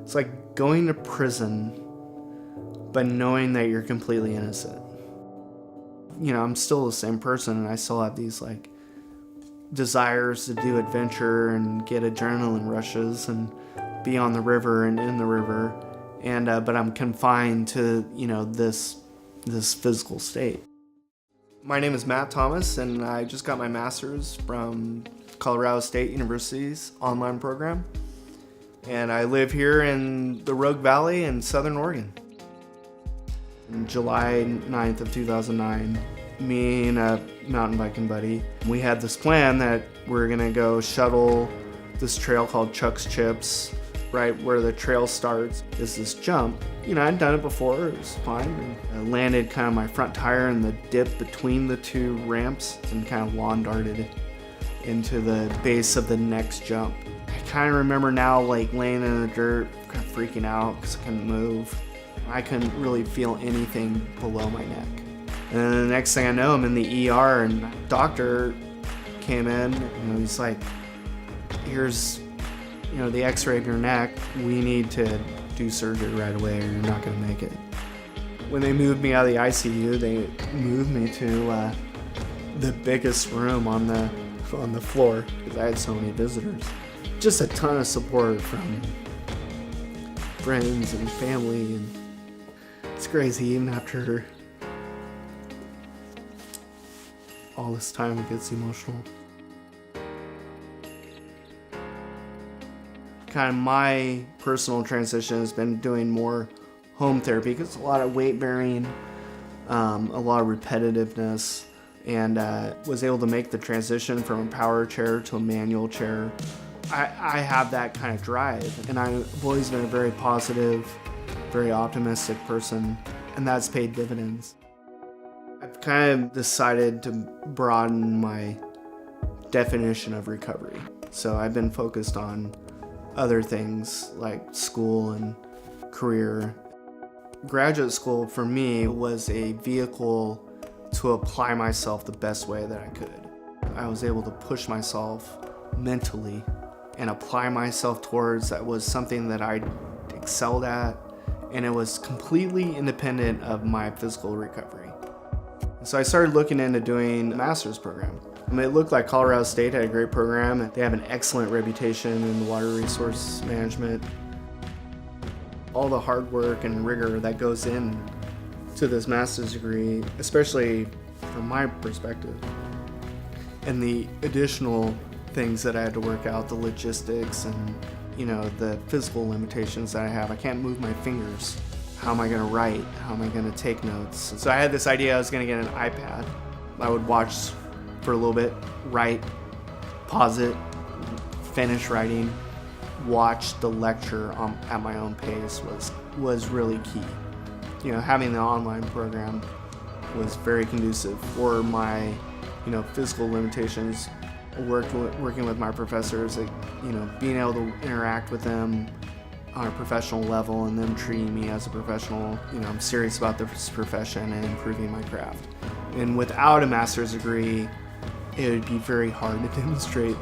It's like going to prison, but knowing that you're completely innocent. You know, I'm still the same person, and I still have these like desires to do adventure and get adrenaline rushes and be on the river and in the river, and but I'm confined to, you know, this physical state. My name is Matt Thomas, and I just got my master's from Colorado State University's online program, and I live here in the Rogue Valley in Southern Oregon. On July 9th of 2009, me and a mountain biking buddy, we had this plan that we're gonna go shuttle this trail called Chuck's Chips. Right where the trail starts is this jump. You know, I'd done it before, it was fine. I landed kind of my front tire in the dip between the two ramps and kind of lawn darted into the base of the next jump. I kind of remember now like laying in the dirt, kind of freaking out because I couldn't move. I couldn't really feel anything below my neck. And then the next thing I know, I'm in the ER, and the doctor came in, and he's like, here's, you know, the x-ray of your neck. We need to do surgery right away or you're not gonna make it. When they moved me out of the ICU, they moved me to the biggest room on the floor because I had so many visitors. Just a ton of support from friends and family, and it's crazy. Even after all this time, it gets emotional. Kind of my personal transition has been doing more home therapy because a lot of weight bearing, a lot of repetitiveness, and was able to make the transition from a power chair to a manual chair. I have that kind of drive, and I've always been a very positive, very optimistic person, and that's paid dividends. I've kind of decided to broaden my definition of recovery. So I've been focused on other things like school and career. Graduate school for me was a vehicle to apply myself the best way that I could. I was able to push myself mentally and apply myself towards that was something that I excelled at, and it was completely independent of my physical recovery. So I started looking into doing a master's program. I mean, it looked like Colorado State had a great program. They have an excellent reputation in water resource management. All the hard work and rigor that goes in to this master's degree, especially from my perspective, and the additional things that I had to work out, the logistics and, you know, the physical limitations that I have. I can't move my fingers. How am I gonna write? How am I gonna take notes? So I had this idea I was gonna get an iPad. I would watch for a little bit, write, pause it, finish writing, watch the lecture at my own pace was really key. You know, having the online program was very conducive for my, you know, physical limitations. Working with my professors, like, you know, being able to interact with them on a professional level and them treating me as a professional. You know, I'm serious about this profession and improving my craft. And without a master's degree, it would be very hard to demonstrate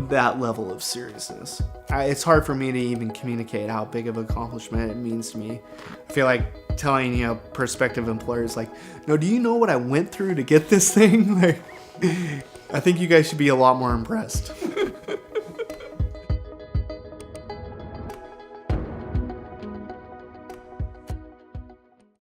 that level of seriousness. It's hard for me to even communicate how big of an accomplishment it means to me. I feel like telling, you know, prospective employers, like, no, do you know what I went through to get this thing? Like, I think you guys should be a lot more impressed.